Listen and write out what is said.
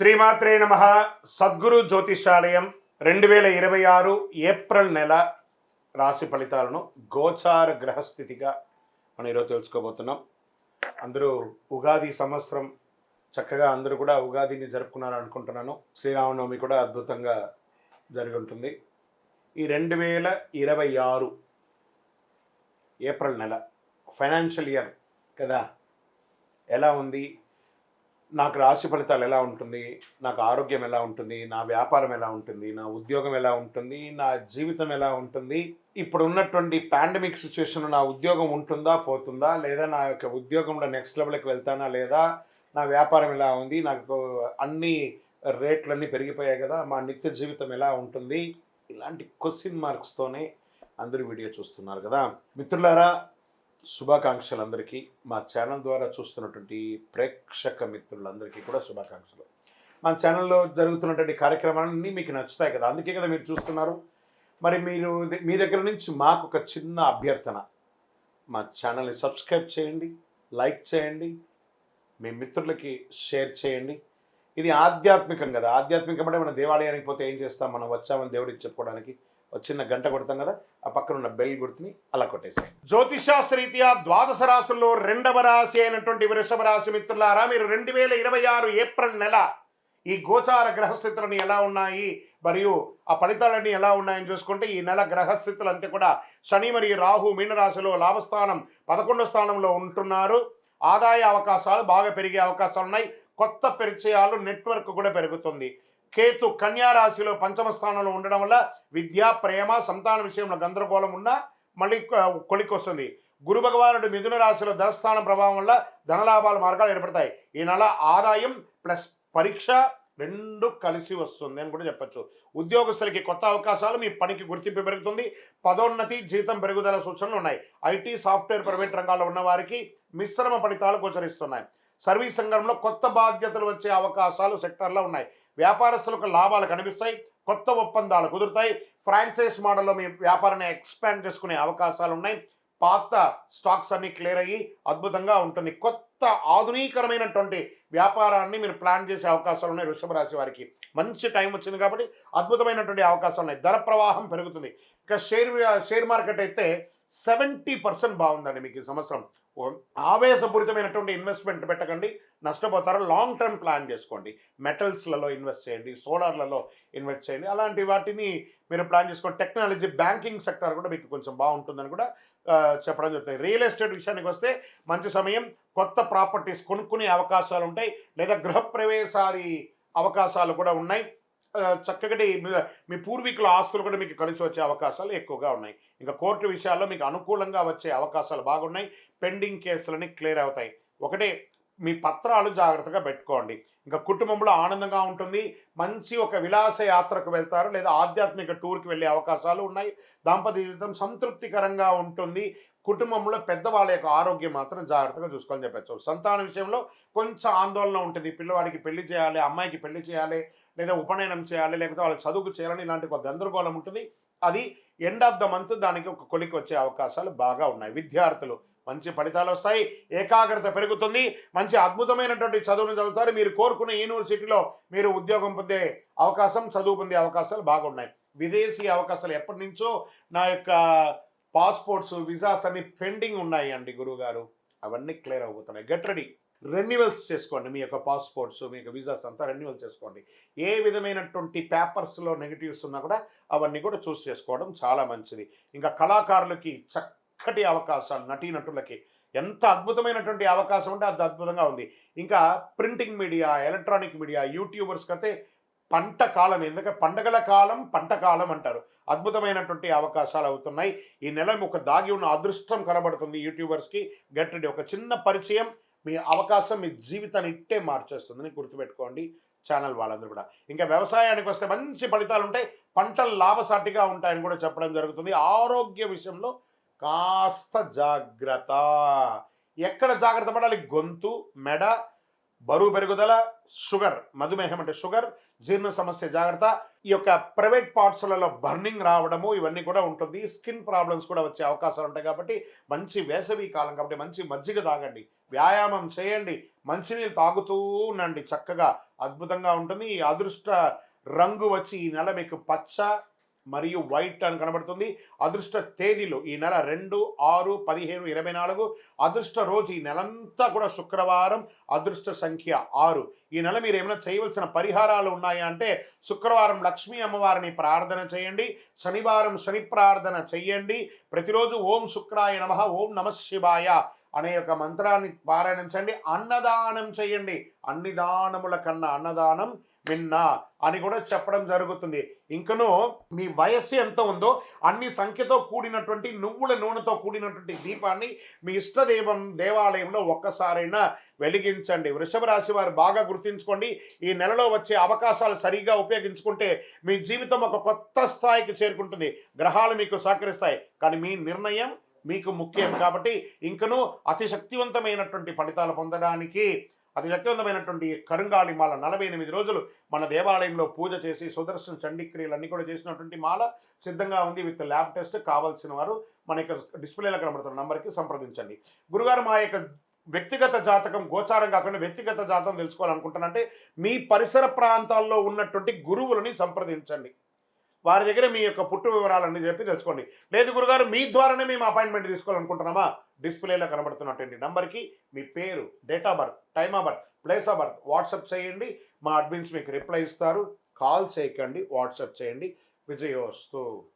శ్రీమాత్రే నమ. సద్గురు జ్యోతిషాలయం 2026 ఏప్రిల్ నెల రాశి ఫలితాలను గోచార గ్రహస్థితిగా మనం ఈరోజు తెలుసుకోబోతున్నాం. అందరూ ఉగాది సంవత్సరం చక్కగా అందరూ కూడా ఉగాదిని జరుపుకున్నారు అనుకుంటున్నాను. శ్రీరామనవమి కూడా అద్భుతంగా జరిగి ఉంటుంది. ఈ 2026 ఏప్రిల్ నెల ఫైనాన్షియల్ ఇయర్ కదా, ఎలా ఉంది, నాకు రాశి ఫలితాలు ఎలా ఉంటుంది, నాకు ఆరోగ్యం ఎలా ఉంటుంది, నా వ్యాపారం ఎలా ఉంటుంది, నా ఉద్యోగం ఎలా ఉంటుంది, నా జీవితం ఎలా ఉంటుంది, ఇప్పుడు ఉన్నటువంటి పాండమిక్ సిచ్యువేషన్ నా ఉద్యోగం ఉంటుందా పోతుందా, లేదా నా యొక్క ఉద్యోగంలో నెక్స్ట్ లెవెల్కి వెళ్తానా లేదా, నా వ్యాపారం ఎలా ఉంది, నాకు అన్ని రేట్లన్నీ పెరిగిపోయాయి కదా, మా నిత్య జీవితం ఎలా ఉంటుంది, ఇలాంటి క్వశ్చన్ మార్క్స్తోనే అందరూ వీడియో చూస్తున్నారు కదా. మిత్రులారా, శుభాకాంక్షలు అందరికీ. మా ఛానల్ ద్వారా చూస్తున్నటువంటి ప్రేక్షక మిత్రులందరికీ కూడా శుభాకాంక్షలు. మా ఛానల్లో జరుగుతున్నటువంటి కార్యక్రమాలన్నీ మీకు నచ్చుతాయి కదా, అందుకే కదా మీరు చూస్తున్నారు. మరి మీరు మీ దగ్గర నుంచి మాకు ఒక చిన్న అభ్యర్థన, మా ఛానల్ని సబ్స్క్రైబ్ చేయండి, లైక్ చేయండి, మీ మిత్రులకి షేర్ చేయండి. ఇది ఆధ్యాత్మికం కదా, ఆధ్యాత్మికం అంటే మనం దేవాలయానికి పోతే ఏం చేస్తాం, మనం వచ్చామని దేవుడికి చెప్పుకోవడానికి ఒక చిన్న గంట కొడతాం కదా, ఆ పక్కన ఉన్న బెల్ గుర్తుని అలా కొట్టేసాయి. జ్యోతిషాస్త్రరీత్యా ద్వాదశ రాశుల్లో 2వ రాశి అయినటువంటి వృషభ రాశి మిత్రులారా, మీరు 2026 ఏప్రిల్ నెల ఈ గోచార గ్రహస్థితులని ఎలా ఉన్నాయి మరియు ఆ ఫలితాలన్నీ ఎలా ఉన్నాయని చూసుకుంటే, ఈ నెల గ్రహస్థితులు అంతే కూడా శని మరియు రాహు మీనరాశిలో లాభస్థానం 11వ స్థానంలో ఉంటున్నారు. ఆదాయ అవకాశాలు బాగా పెరిగే అవకాశాలు ఉన్నాయి. కొత్త పరిచయాలు, నెట్వర్క్ కూడా పెరుగుతుంది. కేతు కన్యా రాశిలో 5వ స్థానంలో ఉండడం వల్ల విద్య, ప్రేమ, సంతాన విషయంలో గందరగోళం ఉన్నా మళ్ళీ కొలికి వస్తుంది. గురు భగవానుడు మిథున రాశిలో ధనస్థానం ప్రభావం వల్ల ధనలాభాల మార్గాలు ఏర్పడతాయి. ఈ నెల ఆదాయం ప్లస్ పరీక్ష రెండు కలిసి వస్తుంది అని కూడా చెప్పచ్చు. ఉద్యోగస్తులకి కొత్త అవకాశాలు, మీ పనికి గుర్తింపు పెరుగుతుంది. పదోన్నతి, జీతం పెరుగుదల సూచనలు ఉన్నాయి. ఐటీ, సాఫ్ట్వేర్, ప్రైవేట్ రంగాల్లో ఉన్న వారికి మిశ్రమ ఫలితాలు గోచరిస్తున్నాయి. సర్వీస్ రంగంలో కొత్త బాధ్యతలు వచ్చే అవకాశాలు సెక్టర్లో ఉన్నాయి. వ్యాపారస్తులకు లాభాలు కనిపిస్తాయి. కొత్త ఒప్పందాలు కుదురుతాయి. ఫ్రాంచైజ్ మోడల్లో మీ వ్యాపారాన్ని ఎక్స్పాండ్ చేసుకునే అవకాశాలు ఉన్నాయి. పాత స్టాక్స్ అన్ని క్లియర్ అయ్యి అద్భుతంగా ఉంటుంది. కొత్త ఆధునీకరమైనటువంటి వ్యాపారాన్ని మీరు ప్లాన్ చేసే అవకాశాలు ఉన్నాయి. వృషభ రాశి వారికి మంచి టైం వచ్చింది కాబట్టి అద్భుతమైనటువంటి అవకాశాలు ఉన్నాయి. ధన ప్రవాహం పెరుగుతుంది. ఇక షేర్ మార్కెట్ అయితే 70% బాగుందండి మీకు ఈ సంవత్సరం. ఆవేశపూరితమైనటువంటి ఇన్వెస్ట్మెంట్ పెట్టకండి, నష్టపోతారు. లాంగ్ టర్మ్ ప్లాన్ చేసుకోండి. మెటల్స్లలో ఇన్వెస్ట్ చేయండి, సోలార్లలో ఇన్వెస్ట్ చేయండి, అలాంటి వాటిని మీరు ప్లాన్ చేసుకోండి. టెక్నాలజీ, బ్యాంకింగ్ సెక్టర్ కూడా మీకు కొంచెం బాగుంటుందని కూడా చెప్పడం జరుగుతుంది. రియల్ ఎస్టేట్ విషయానికి వస్తే మంచి సమయం. కొత్త ప్రాపర్టీస్ కొనుక్కునే అవకాశాలు ఉంటాయి, లేదా గృహప్రవేశాది అవకాశాలు కూడా ఉన్నాయి. చక్కటి మీ పూర్వీకుల ఆస్తులు కూడా మీకు కలిసి వచ్చే అవకాశాలు ఎక్కువగా ఉన్నాయి. ఇంకా కోర్టు విషయాల్లో మీకు అనుకూలంగా వచ్చే అవకాశాలు బాగున్నాయి. పెండింగ్ కేసులని క్లియర్ అవుతాయి. ఒకటే, మీ పత్రాలు జాగ్రత్తగా పెట్టుకోండి. ఇంకా కుటుంబంలో ఆనందంగా ఉంటుంది. మంచి ఒక విలాస యాత్రకు వెళ్తారు, లేదా ఆధ్యాత్మిక టూర్కి వెళ్ళే అవకాశాలు ఉన్నాయి. దాంపత్య జీవితం సంతృప్తికరంగా ఉంటుంది. కుటుంబంలో పెద్దవాళ్ళ యొక్క ఆరోగ్యం మాత్రం జాగ్రత్తగా చూసుకోవాలని చెప్పచ్చు. సంతాన విషయంలో కొంచెం ఆందోళన ఉంటుంది. పిల్లవాడికి పెళ్లి చేయాలి, అమ్మాయికి పెళ్లి చేయాలి, లేదా ఉపనయనం చేయాలి, లేకపోతే వాళ్ళ చదువుకు చేయాలని ఇలాంటి ఒక గందరగోళం ఉంటుంది. అది ఎండ్ ఆఫ్ ద మంత్ దానికి ఒక కొలికి వచ్చే అవకాశాలు బాగా ఉన్నాయి. విద్యార్థులు మంచి ఫలితాలు వస్తాయి. ఏకాగ్రత పెరుగుతుంది. మంచి అద్భుతమైనటువంటి చదువును చదువుతారు. మీరు కోరుకునే యూనివర్సిటీలో మీరు ఉద్యోగం పొందే అవకాశం, చదువు పొందే అవకాశాలు బాగున్నాయి. విదేశీ అవకాశాలు ఎప్పటి నుంచో నా యొక్క పాస్పోర్ట్స్, విజాస్ అన్ని పెండింగ్ ఉన్నాయి అండి గురువుగారు, అవన్నీ క్లియర్ అయిపోతున్నాయి. గెట్ రెడీ, రెన్యువల్స్ చేసుకోండి. మీ యొక్క పాస్పోర్ట్స్, మీ యొక్క విజాస్ అంతా రెన్యువల్ చేసుకోండి. ఏ విధమైనటువంటి పేపర్స్లో నెగిటివ్స్ ఉన్నా కూడా అవన్నీ కూడా చూస్ చేసుకోవడం చాలా మంచిది. ఇంకా కళాకారులకి చక్కటి అవకాశాలు, నటీనటులకి ఎంత అద్భుతమైనటువంటి అవకాశం ఉంటే అంత అద్భుతంగా ఉంది. ఇంకా ప్రింటింగ్ మీడియా, ఎలక్ట్రానిక్ మీడియా, యూట్యూబర్స్కి అయితే పంట కాలం, ఎందుకంటే పండగల కాలం పంట కాలం అంటారు. అద్భుతమైనటువంటి అవకాశాలు అవుతున్నాయి. ఈ నెల ఒక దాగి ఉన్న అదృష్టం కనబడుతుంది యూట్యూబర్స్కి. Get ready. ఒక చిన్న పరిచయం మీ అవకాశం మీ జీవితాన్ని ఇట్టే మార్చేస్తుందని గుర్తుపెట్టుకోండి ఛానల్ వాళ్ళందరూ కూడా. ఇంకా వ్యవసాయానికి వస్తే మంచి ఫలితాలు ఉంటాయి. పంటలు లాభసాటిగా ఉంటాయని కూడా చెప్పడం జరుగుతుంది. ఆరోగ్య విషయంలో కాస్త జాగ్రత్త. ఎక్కడ జాగ్రత్త పడాలి? గొంతు, మెడ, బరువు పెరుగుదల, షుగర్, మధుమేహం అంటే షుగర్, జీర్ణ సమస్య జాగ్రత్త, ఈ యొక్క ప్రైవేట్ పార్ట్స్లలో బర్నింగ్ రావడము ఇవన్నీ కూడా ఉంటుంది. స్కిన్ ప్రాబ్లమ్స్ కూడా వచ్చే అవకాశాలు ఉంటాయి కాబట్టి మంచి వేసవి కాలం కాబట్టి మంచి మజ్జిగ తాగండి, వ్యాయామం చేయండి, మంచినీళ్ళు తాగుతూ ఉండండి, చక్కగా అద్భుతంగా ఉంటుంది. ఈ అదృష్ట రంగు వచ్చి ఈ నెల మీకు పచ్చ మరియు వైట్ అని కనబడుతుంది. అదృష్ట తేదీలు ఈ నెల 2, 6, 15, 24. అదృష్ట రోజు ఈ నెలంతా కూడా శుక్రవారం. అదృష్ట సంఖ్య 6. ఈ నెల మీరు ఏమైనా చేయవలసిన పరిహారాలు ఉన్నాయా అంటే శుక్రవారం లక్ష్మీ అమ్మవారిని ప్రార్థన చేయండి, శనివారం శని ప్రార్థన చెయ్యండి, ప్రతిరోజు ఓం శుక్రాయ నమః, ఓం నమః శివాయ అనే యొక్క మంత్రాన్ని పారాయణించండి, అన్నదానం చేయండి. అన్ని దానముల కన్నా అన్నదానం మిన్న అని కూడా చెప్పడం జరుగుతుంది. ఇంకను మీ వయస్సు ఎంత ఉందో అన్ని సంఖ్యతో కూడినటువంటి నువ్వుల నూనెతో కూడినటువంటి దీపాన్ని మీ దేవాలయంలో ఒక్కసారైనా వెలిగించండి. వృషభ రాశి వారు బాగా గుర్తుంచుకోండి, ఈ నెలలో వచ్చే అవకాశాలు సరిగా ఉపయోగించుకుంటే మీ జీవితం ఒక కొత్త స్థాయికి చేరుకుంటుంది. గ్రహాలు మీకు సహకరిస్తాయి, కానీ మీ నిర్ణయం మీకు ముఖ్యం. కాబట్టి ఇంకను అతి శక్తివంతమైనటువంటి ఫలితాలు పొందడానికి అతి శక్తివంతమైనటువంటి కరుంగాలి మాల 48 రోజులు మన దేవాలయంలో పూజ చేసి సుదర్శన చండీక్రియలు అన్నీ కూడా చేసినటువంటి మాల సిద్ధంగా ఉంది విత్ ల్యాబ్ టెస్ట్. కావాల్సిన వారు మన యొక్క డిస్ప్లేలో కనబడుతున్న నంబర్కి సంప్రదించండి. గురుగారు, మా యొక్క వ్యక్తిగత జాతకం గోచారం కాకుండా వ్యక్తిగత జాతకం తెలుసుకోవాలనుకుంటున్నానంటే మీ పరిసర ప్రాంతాల్లో ఉన్నటువంటి గురువులని సంప్రదించండి, వారి దగ్గర మీ యొక్క పుట్టు వివరాలన్నీ చెప్పి తెలుసుకోండి. లేదు గురుగారు మీ ద్వారానే మేము అపాయింట్మెంట్ తీసుకోవాలనుకుంటున్నామా, డిస్ప్లేలో కనబడుతున్నటువంటి నంబర్కి మీ పేరు, date of birth, time of birth, place of birth WhatsApp చేయండి. మా అడ్మిన్స్ మీకు రిప్లై ఇస్తారు. కాల్ చేయకండి, వాట్సాప్ చేయండి. విజయోస్తు.